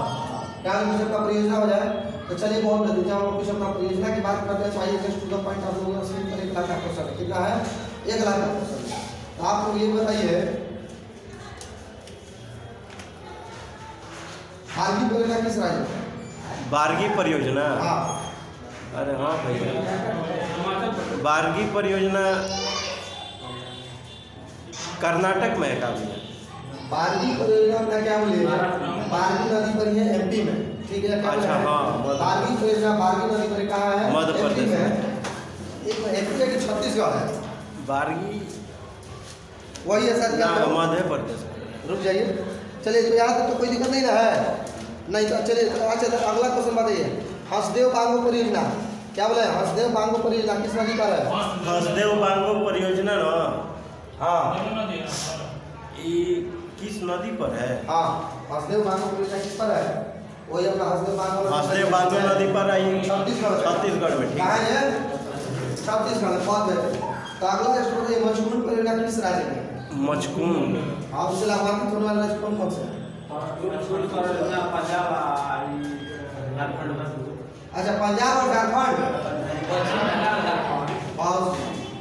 क्या कुछ अपना परियोजना हो जाए तो चलिए बहुत जल्दी जब हम कुछ अपना परियोजना की बात करते हैं तो आइए जस्ट टू द पॉइंट आप लोगों से 1 लाख का क्वेश्चन है। कितना है? 1 लाख का क्वेश्चन है। तो आप लोग ये बताइए बारगी परियोजना किस राज्य में है? बारगी परियोजना। हाँ, अरे हाँ भैया, बारगी परियोजना कर्नाटक में है का भैया? बारगी परियोजना अपना क्या बोलिए, बारगी नदी पर ही है, एमपी में। ठीक है, अच्छा, हाँ, बारगी परियोजना बारगी नदी पर कहाँ है? मध्य प्रदेश में। एक एमपी है कि छत्तीसगढ़ है? बारगी वही है सर, क्या मध्य प्रदेश। रुक जाइए, चलिए तो यहाँ तक तो कोई दिक्कत नहीं ना है? नहीं तो चलिए अच्छा, तो अगला क्वेश्चन बताइए, हंसदेव बांगो परियोजना क्या बोले, हंसदेव बांगो परियोजना किस नदी पर है? हंसदेव बांगो परियोजना ना, हाँ, ये किस नदी पर है? हाँ, हंसदेव बांगो परियोजना किस पर है? वही अपना हंसदेव बांगो नदी पर आई छत्तीसगढ़ में। ठीक कहाँ है? छत्तीसगढ़ में। बहुत बेहतर। तो अगला स्टूडेंट ये मचकुंड परियोजना किस राज्य में है? मचकुंड। आप उससे लाभान्वित होने वाला राज्य कौन कौन से है? अच्छा, पंजाब और झारखंड।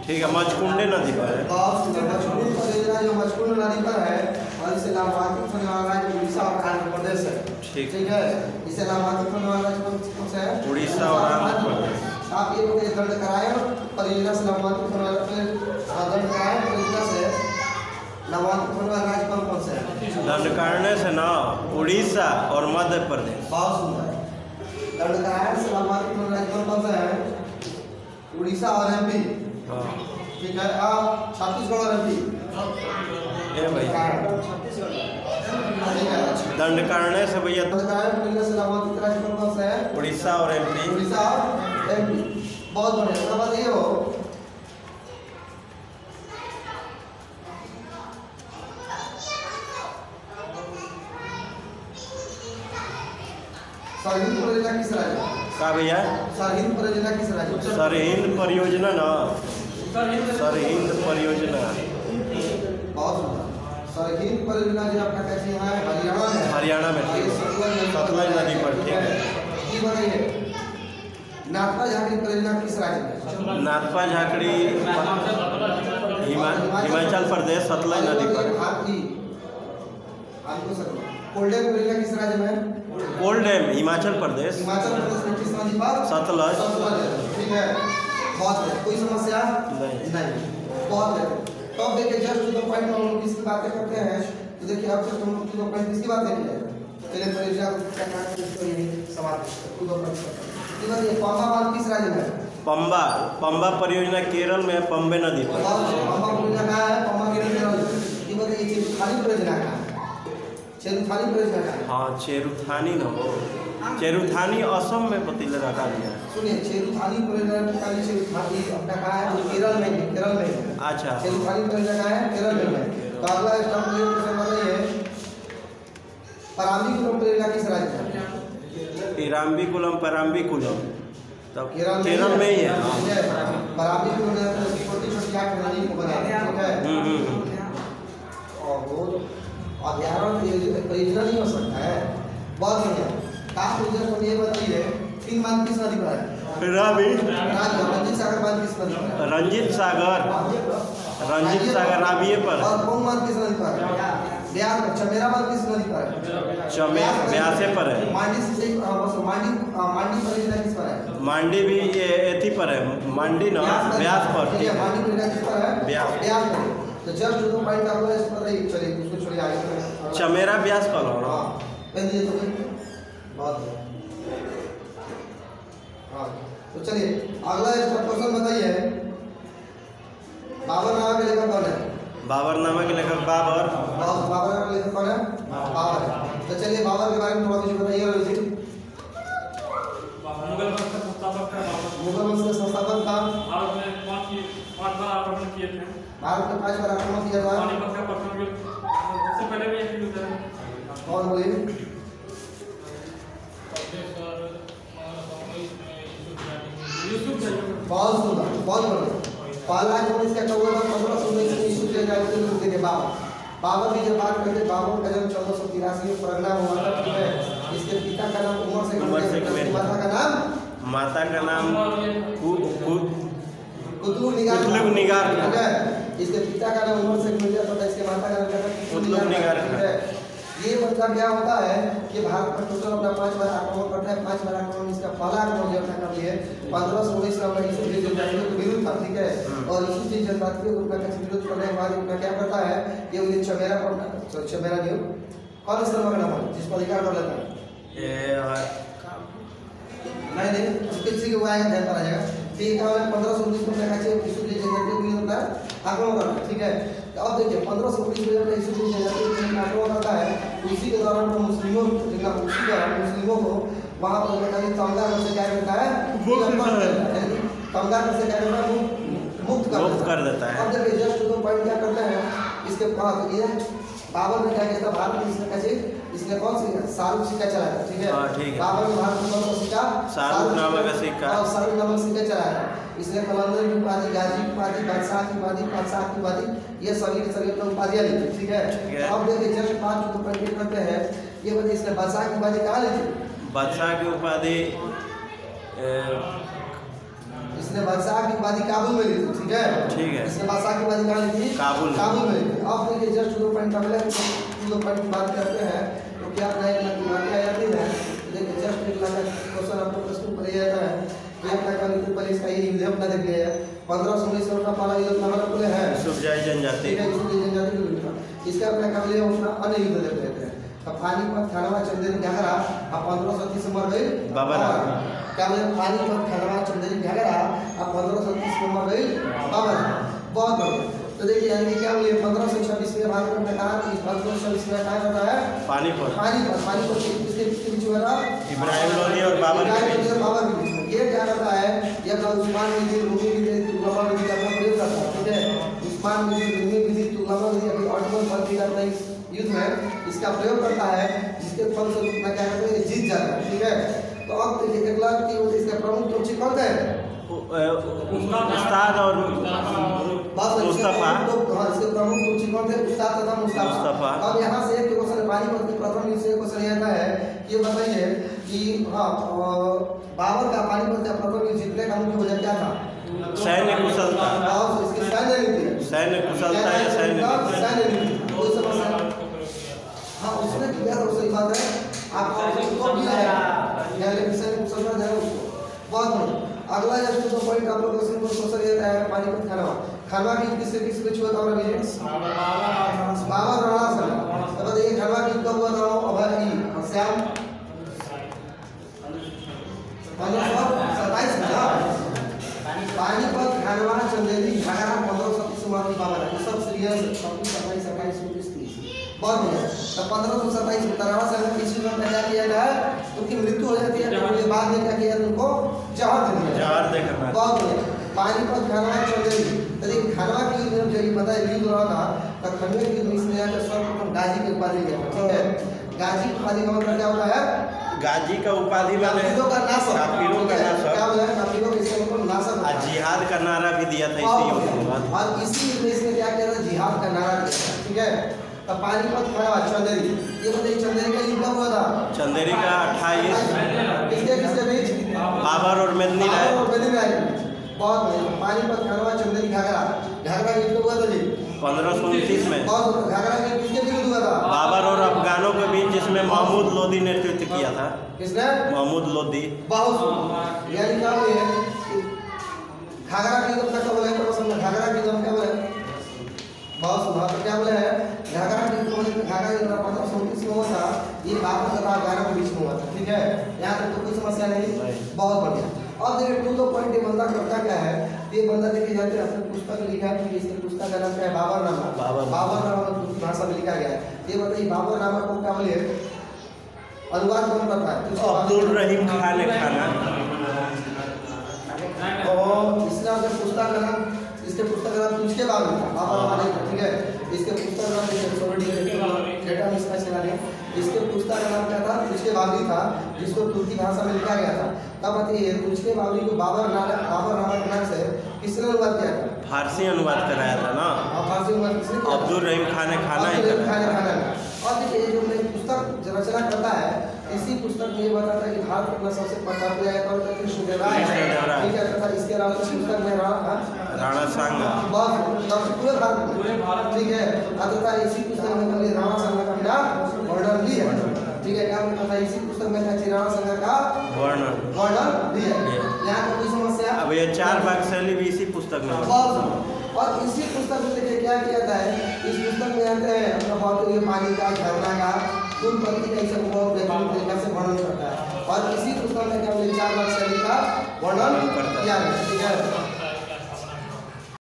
ठीक है, मचकुंडे नदी पर है। मचकुंड परियोजना जो मचकुंड नदी पर है और इसे लाभान्वित होने वाला राज्य उड़ीसा और आंध्र प्रदेश है। ठीक है, इसे लाभान्वित होने वाला राज्य कौन सा है? उड़ीसा और आंध्र प्रदेश। आप ये बताइए दंडकारायण परियोजना से लाभान्वित होने वाला, दंडकारायण परियोजना से लाभान्वित होने वाला राज्य कौन कौन से है? दंडकारण्य से ना, उड़ीसा और मध्य प्रदेश। बहुत सुंदर। दंडकारायण से लाभान्वित होने वाला राज्य कौन कौन सा है? उड़ीसा और एमपी। ठीक है, आप छत्तीसगढ़ और एमपी। ये भैया दंडकारण्य से भैया दंडकारायण परियोजना से लाभान्वित राज्य कौन कौन सा है? उड़ीसा और एमपी। उड़ीसा और एमपी। बहुत बढ़िया। तो बताइए हो सरहिंद परियोजना किस राज्य में? का भैया? सरहिंद परियोजना किस राज्य में? सरहिंद परियोजना ना, सरहिंद परियोजना। बहुत सुंदर। सरहिंद परियोजना जो आपका कैसे है? हरियाणा में। हरियाणा में। ठीक है, सतलज नदी पर। ठीक है, ये बताइए नाथपा झाकड़ी परियोजना किस राज्य में? नाथपा झाकड़ी हिमाचल प्रदेश, सतलज नदी पर। कोल्डेन परियोजना किस राज्य में? Cold dam Himachal Pradesh. हिमाचल प्रदेश में किस नदी पर? सतलज। ठीक है, बहुत बढ़िया। कोई समस्या नहीं। बहुत बढ़िया। तो अब देखिए जस्ट टू द पॉइंट हम लोग किसकी बातें करते हैं, तो देखिए अब से हम टू द पॉइंट किसकी बातें की है? पहले परियोजना का नाम इसको यही समाप्त टू द पॉइंट। ये पंबा बांध किस राज्य में है? पंबा परियोजना केरल में, पंबे नदी पर। पंबा परियोजना कहाँ है? पंबा केरल में। ये बताइए चेरुथानी परियोजना कहाँ है? चेरुथानी परियोजना कहाँ है? हाँ, चेरुथानी न हो, चेरुथानी असम में पतिले रखा गया है। सुनिए, चेरुथानी परियोजना चेरुथानी अपना कहाँ है? केरल में। केरल में। अच्छा, चेरुथानी परियोजना कहाँ है? केरल में। तो अगला स्टॉप ये बताइए पराम्बीकुलम परियोजना किस राज्य में है? पराम्बीकुलम तब केरल में ही है। पराम्बीकुलम छोटी-छोटी आठ नदी को बनाया है। ठीक है, और वो अभ्यारण्य परियोजना नहीं हो सकता है। बहुत बढ़िया। ताप ऊर्जा को ये बताइए 3 बांध किस नदी पर है? रावी रंजीत सागर बांध किस नदी पर है? रंजीत सागर राविये पर है। और कौन बांध किस नदी पर है? ब्यास पर। चमेरा बांध किस नदी पर है? ब्यासे पर है। मांडी से मांडी परियोजना किस पर है? मांडी भी ये एथी पर है, मांडी ना ब्यास पर। ठीक है, मांडी परियोजना किस पर है? ब्यास पर। तो जस्ट 2 पॉइंट आपको इस पर ही चलिए उसको छोड़िए आगे। चमेरा ब्यास कॉल हो रहा। हां पहले ये तो बात है। हाँ तो चलिए अगला इसका क्वेश्चन बताइए। बाबरनामा के लेखक कौन है? बाबरनामा के लेखक बाबर। बाबर का लेखक कौन है? बाबर। तो चलिए बाबर के बारे में थोड़ा कुछ बताइए। मुगल वंश का संस्थापक था। भारत में 5 बार आक्रमण किए थे। भारत में 5 बार आक्रमण किया था। पानीपत का प्रथम युद्ध सबसे पहले भी एक युद्ध है। कौन बोलिए? बहुत सुंदर, बहुत बढ़िया। पहला जो इसका कौन था 1519 में ईसु के जन्म के बाद बाबर की जब बात करते बाबर का जन्म 1483 में प्रगना हुआ था। ठीक है, इसके पिता का नाम उमर शेख, माता का नाम कुतुब निगार। ठीक है, इसके पिता का नाम उमर शेख मिर्जा था, इसके माता का नाम क्या था? कुतुब निगार। ये बच्चा क्या होता है कि भारत पर टोटल अपना 5 बार आक्रमण करता है। 5 बार आक्रमण इसका पहला आक्रमण जो था कब है 1519 में अपना ईसु जनजातियों के विरुद्ध था। ठीक है, और ईसु जनजातियों को उनका विरोध करने के बाद उनका क्या करता है ये उन्हें चमेरा पर चमेरा नहीं कौन इस तरह का नाम है जिस पर अधिकार कर लेता है? नहीं किसी के वो आएगा ध्यान पर आ जाएगा। ठीक है, 1519 में क्या चाहिए ईसु जनजातियों के विरुद्ध आक्रमण करता है। ठीक है, अब देखिए 1519 में जब ईसु जनजातियों के विरुद्ध आक्रमण करता है उसी के दौरान वो मुस्लिमों को वहां पर तमगा से क्या करता है? तमगा से क्या करता है? मुक्त कर देता है। अब देखिए जस्ट 2 पॉइंट क्या करते हैं इसके बाद ये बाबर ने क्या किया था भारत में इसने कैसे इसने कौन सी शाहरुख सिक्का चलाया था। ठीक है, बाबर ने भारत में कौन सा सिक्का? शाहरुख नामक सिक्का। और शाहरुख नामक सिक्का चलाया था। इसने कलंदर की उपाधि, गाजी की उपाधि, बादशाह की उपाधि, बादशाह की उपाधि ये सभी उपाधियां ली थी। ठीक है, अब देखिए जस्ट 5 पॉइंट करते हैं ये बताइए इसने बादशाह की उपाधि कहाँ ली थी? बादशाह की उपाधि इसने बादशाह की उपाधि काबुल में ली थी। ठीक है, इसने बादशाह की उपाधि कहाँ ली थी? काबुल में ली थी। अब देखिए जस्ट 2 पॉइंट अगले 2 पॉइंट की बात करते हैं तो क्या नए दिमाग आ जाती है। देखिए जस्ट 1 लाख क्वेश्चन आपको प्रश्न पड़ जाता है। 1 लाख का ऊपर इसका ये युद्ध अपना देख लिया 1519 में अपना पहला युद्ध नंबर अपने है जनजाति। ठीक है, जनजाति का युद्ध इसका अपना कर लिया अपना अन्य युद्ध देख लेते हैं। अब पानीपत खानवा चंदेरी घाघरा अब 1537 में मर गई बाबर। क्या बोले पानीपत खानवा चंदेरी घाघरा अब 1537 में मर गई बाबर। बहुत बढ़िया। तो देखिए यानी क्या बोले 1526 में भारत में कहा कि 1526 में कहा जाता है पानीपत किसके बीच में था? इब्राहिम लोदी और बाबर के बीच में। ये क्या करता है ये अपना उस्मान विधि रूमी विधि तुगलमा विधि का प्रयोग करता है। ठीक है, उस्मान विधि रूमी विधि तुगलमा विधि अभी ऑटोमन फर्क करता है युद्ध में इसका प्रयोग करता है जिसके फल से अपना क्या करता है जीत जाता है। ठीक है, तो अब देखिए 1 लाख की इसका प्रमुख तोची कौन है? उस्ताद और मुस्तफा। तो हाँ इसके प्रमुख तोची कौन थे? उस्ताद तथा मुस्तफा। अब यहाँ से एक क्वेश्चन पानीपत की प्रथम युद्ध से क्वेश्चन आता है ये बताइए कि हाँ बाबर का पानीपत का प्रथम युद्ध जीतने का मुख्य वजह क्या था? सैन्य कुशलता। और इसकी सैन्य नीति हाँ उसने किया था सही बात है। आप उसको भी है सैन्य कुशलता जो है उसको बहुत बढ़िया। अगला जस्ट 2 पॉइंट आप लोग क्वेश्चन रहता है पानीपत खानवा की किससे किस बीच हुआ था? बाबर राणा संघ। तो बताइए खानवा की कब हुआ था? अभय श्याम 1527 में। पानीपत खानवा चंदेरी घाघरा 1537 में बाबर सब सीरियस 27 28 29 30 बहुत बढ़िया। तो 1527 में तरावा संघ किसी में क्या किया गया है उनकी मृत्यु हो जाती है तो उसके बाद में क्या किया उनको जहर दे दिया। बहुत बढ़िया। पानीपत खानवा चंदेरी तो देखिए खानवा की युद्ध जब ये पता है युद्ध रहा था तो खंडवा की युद्ध में जाकर सर्वप्रथम गाजी की उपाधि लिया। ठीक है, गाजी की उपाधि का मतलब क्या होता है? गाजी का उपाधि में काफिरों का नाशक। क्या बोला? काफिरों का इसका मतलब नाशक। जिहाद का नारा भी दिया था इसी युद्ध में। और इसी युद्ध में इसने क्या किया था? जिहाद का नारा दिया था। ठीक है, तब पानीपत खड़ा चंदेरी, ये बताइए चंदेरी का युद्ध कब हुआ था? चंदेरी का 28 किसके बीच? बाबर और मेदिनी राय। बहुत बढ़िया। पानीपत खड़ा चंदेरी घाघरा युद्ध हुआ था जी 1529 में। बहुत घाघरा के किसके विरुद्ध हुआ था? बाबर और अफगानों के बीच, जिसमें महमूद लोदी नेतृत्व किया था। किसने? महमूद लोदी। बहुत यानी क्या हुई है घाघरा की युद्ध का बोले तो घाघरा की युद्ध क्या बोले? बहुत सुना तो क्या बोले है घाघरा की युद्ध बोले घाघरा युद्ध 1529 में हुआ था। ये बाबर तथा अफगानों के बीच में हुआ था। ठीक है, यहाँ तक तो कोई समस्या नहीं। बहुत बढ़िया। और देखिए टू द पॉइंट ये बंदा करता क्या है, ये बंदा देखिए जाते हैं अपने पुस्तक लिखा है कि इसके पुस्तक का नाम क्या है? बाबरनामा। बाबरनामा तुर्की भाषा में लिखा गया है। ये बताइए बाबरनामा को क्या बोले अनुवाद कौन करता है? अब्दुल रहीम खान खाना। और इसका पुस्तक का नाम, इसके पुस्तक का नाम तुझके बावली था। बाबरनामा नहीं था। ठीक है, इसके पुस्तक का नाम डेटा में इसका चला गया। इसके पुस्तक का नाम क्या था? तुझके बावली था, जिसको तुर्की भाषा में लिखा गया था। तब बताइए तुझके बावली को बाबरनामा के नाम से किसने अनुवाद किया था? फारसी अनुवाद कराया था ना। फारसी अनुवाद किसने किया? अब्दुल रहीम खान खाना ही खाना। और देखिए जो मैं पुस्तक रचना करता है, इसी पुस्तक में ये बताता है कि भारत रत्न सबसे प्रतापी कृष्णदेवराय है। ठीक है, तथा इसके अलावा इस पुस्तक में राणा सांगा पूरे भारत। ठीक है, तथा इसी पुस्तक में राणा सांगा का नाम वर्णन भी है। ठीक है, क्या तथा इसी पुस्तक में राणा सांगा का वर्णन भी है। यहाँ पर कोई समस्या? अब ये 4 भाग शैली भी इसी पुस्तक में। और इसी पुस्तक में देखिए क्या किया जाता है, इस पुस्तक में आते हैं अपना बहुत ही पानी का, झरना का, फूल पत्ती का सब बहुत बेहतरीन तरीके से वर्णन करता है। और इसी पुस्तक में क्या 4 भाग शैली का वर्णन किया गया। ठीक है।